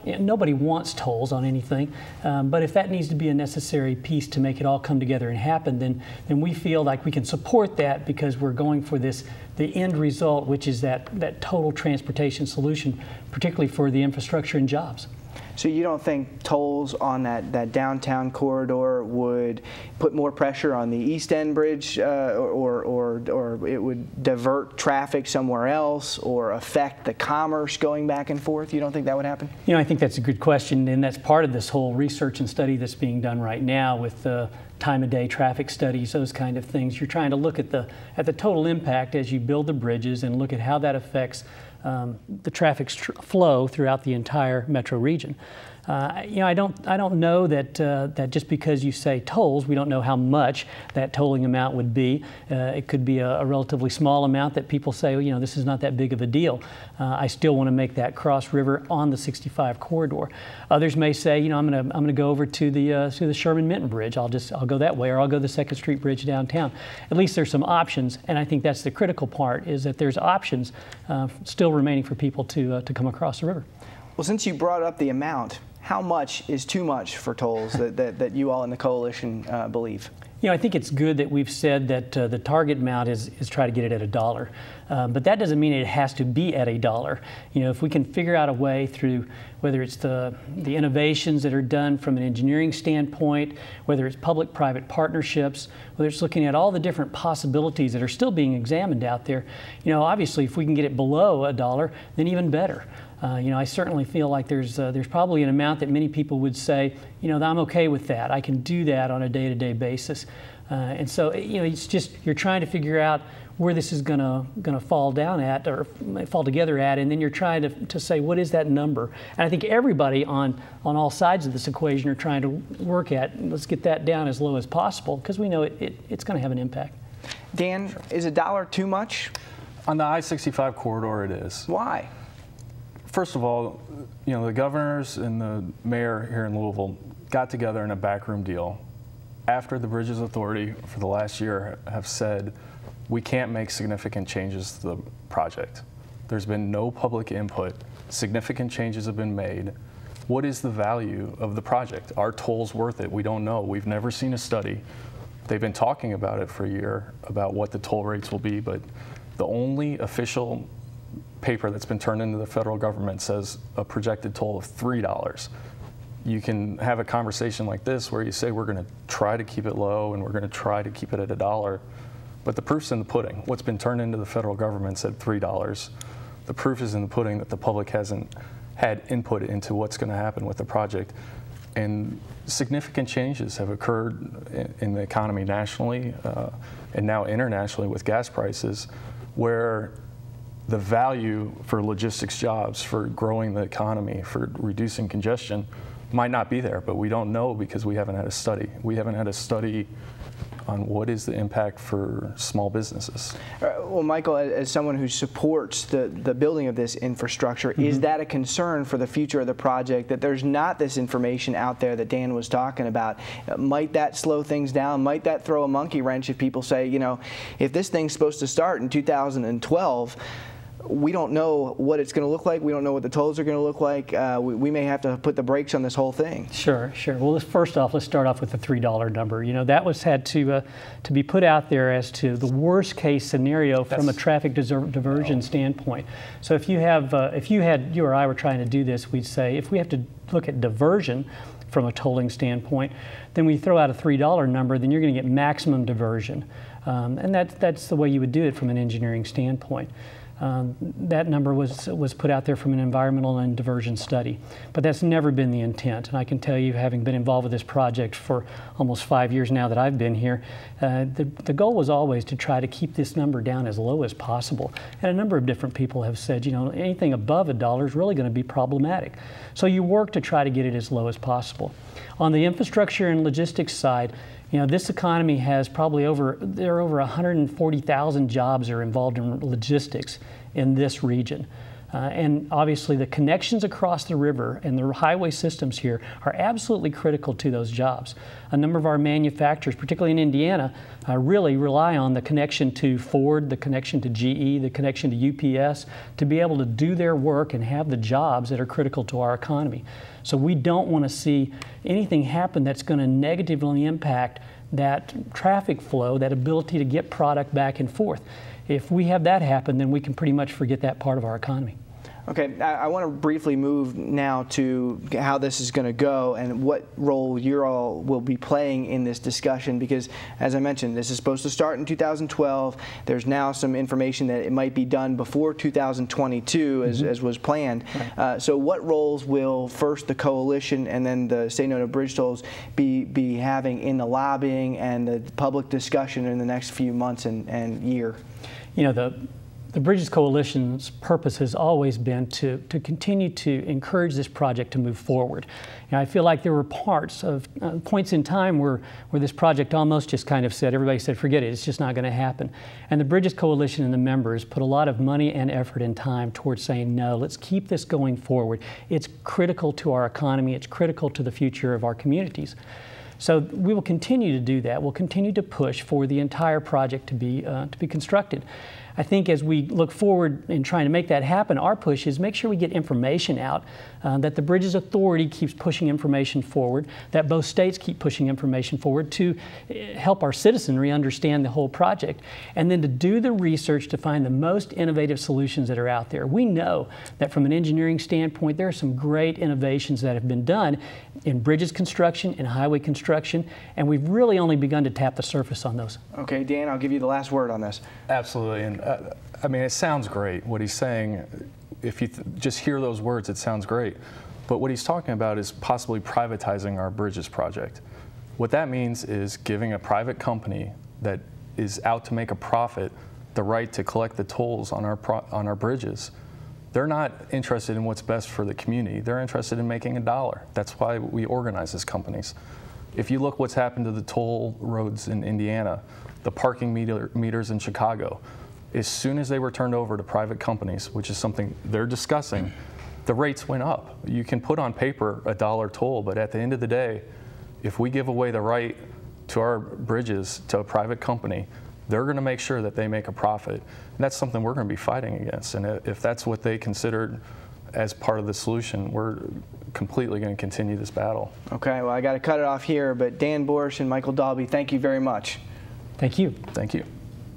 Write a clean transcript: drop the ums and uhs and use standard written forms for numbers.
Nobody wants tolls on anything, but if that needs to be a necessary piece to make it all come together and happen, then we feel like we can support that because we're going for the end result, which is that total transportation solution, particularly for the infrastructure and jobs. So you don't think tolls on that downtown corridor would put more pressure on the East End Bridge, or it would divert traffic somewhere else, or affect the commerce going back and forth? You don't think that would happen? You know, I think that's a good question, and that's part of this whole research and study that's being done right now with the time of day traffic studies, those kind of things. You're trying to look at the total impact as you build the bridges and look at how that affects the traffic flow throughout the entire metro region. You know, I don't know that just because you say tolls, we don't know how much that tolling amount would be. It could be a relatively small amount that people say, well, you know, this is not that big of a deal. I still want to make that cross river on the 65 corridor. Others may say, you know, I'm gonna go over to the Sherman-Minton Bridge. I'll go that way, or I'll go the 2nd Street Bridge downtown. At least there's some options, and I think that's the critical part, is that there's options still remaining for people to come across the river. Well, since you brought up the amount, how much is too much for tolls that you all in the coalition believe? You know, I think it's good that we've said that the target amount is try to get it at $1. But that doesn't mean it has to be at $1. You know, if we can figure out a way through whether it's the innovations that are done from an engineering standpoint, whether it's public-private partnerships, whether it's looking at all the different possibilities that are still being examined out there, you know, obviously if we can get it below $1, then even better. You know, I certainly feel like there's probably an amount that many people would say, you know, I'm okay with that. I can do that on a day-to-day basis. And so, you know, it's just you're trying to figure out where this is gonna fall down at, or fall together at, and then you're trying to say, what is that number? And I think everybody on all sides of this equation are trying to work at, let's get that down as low as possible, because we know it's going to have an impact. Dan, sure. Is $1 too much? On the I-65 corridor, it is. Why? First of all, you know, the governors and the mayor here in Louisville got together in a backroom deal after the Bridges Authority for the last year have said we can't make significant changes to the project. There's been no public input. Significant changes have been made. What is the value of the project? Are tolls worth it? We don't know. We've never seen a study. They've been talking about it for a year, about what the toll rates will be, but the only official paper that's been turned into the federal government says a projected toll of $3. You can have a conversation like this where you say we're going to try to keep it low and we're going to try to keep it at $1, but the proof's in the pudding. What's been turned into the federal government said $3. The proof is in the pudding that the public hasn't had input into what's going to happen with the project, and significant changes have occurred in the economy nationally and now internationally with gas prices, where the value for logistics jobs, for growing the economy, for reducing congestion might not be there, but we don't know because we haven't had a study. We haven't had a study on what is the impact for small businesses. Well, Michael, as someone who supports the building of this infrastructure, is that a concern for the future of the project, that there's not this information out there that Dan was talking about? Might that slow things down? Might that throw a monkey wrench if people say, you know, if this thing's supposed to start in 2012, we don't know what it's going to look like. We don't know what the tolls are going to look like. We may have to put the brakes on this whole thing. Sure, sure. Well, first off, let's start off with the $3 number. You know, that had to be put out there as to the worst case scenario from a traffic diversion standpoint. So if you or I were trying to do this, we'd say if we have to look at diversion from a tolling standpoint, then we throw out a $3 number, then you're going to get maximum diversion. And that's the way you would do it from an engineering standpoint. That number was put out there from an environmental and diversion study, but that's never been the intent. And I can tell you, having been involved with this project for almost 5 years now that I've been here, the goal was always to try to keep this number down as low as possible. And a number of different people have said, you know, anything above $1 is really going to be problematic. So you work to try to get it as low as possible. On the infrastructure and logistics side, you know, this economy has probably there are over 140,000 jobs that are involved in logistics in this region. And obviously the connections across the river and the highway systems here are absolutely critical to those jobs. A number of our manufacturers, particularly in Indiana, really rely on the connection to Ford, the connection to GE, the connection to UPS to be able to do their work and have the jobs that are critical to our economy. So we don't want to see anything happen that's going to negatively impact that traffic flow, that ability to get product back and forth. If we have that happen, then we can pretty much forget that part of our economy. Okay, I want to briefly move now to how this is going to go and what role you all will be playing in this discussion, because as I mentioned, this is supposed to start in 2012. There's now some information that it might be done before 2022 as was planned. Right. So what roles will first the coalition and then the Say No to Bridge Tolls be having in the lobbying and the public discussion in the next few months and year? You know, the Bridges Coalition's purpose has always been to continue to encourage this project to move forward. And I feel like there were points in time where this project almost just kind of said, everybody said, forget it, it's just not going to happen. And the Bridges Coalition and the members put a lot of money and effort and time towards saying, no, let's keep this going forward. It's critical to our economy, it's critical to the future of our communities. So we will continue to do that. We'll continue to push for the entire project to be constructed. I think as we look forward in trying to make that happen, our push is make sure we get information out, that the Bridges Authority keeps pushing information forward, that both states keep pushing information forward to help our citizenry understand the whole project, and then to do the research to find the most innovative solutions that are out there. We know that from an engineering standpoint, there are some great innovations that have been done in bridges construction, in highway construction, and we've really only begun to tap the surface on those. Okay, Dan, I'll give you the last word on this. Absolutely. And I mean, it sounds great what he's saying. If you just hear those words, it sounds great. But what he's talking about is possibly privatizing our bridges project. What that means is giving a private company that is out to make a profit the right to collect the tolls on our bridges. They're not interested in what's best for the community. They're interested in making a dollar. That's why we organize as companies. If you look what's happened to the toll roads in Indiana, the parking meters in Chicago, as soon as they were turned over to private companies, which is something they're discussing, the rates went up. You can put on paper a $1 toll, but at the end of the day, if we give away the right to our bridges to a private company, they're going to make sure that they make a profit. And that's something we're going to be fighting against. And if that's what they considered as part of the solution, we're completely going to continue this battle. Okay, well, I got to cut it off here, but Dan Borsch and Michael Dalby, thank you very much. Thank you. Thank you.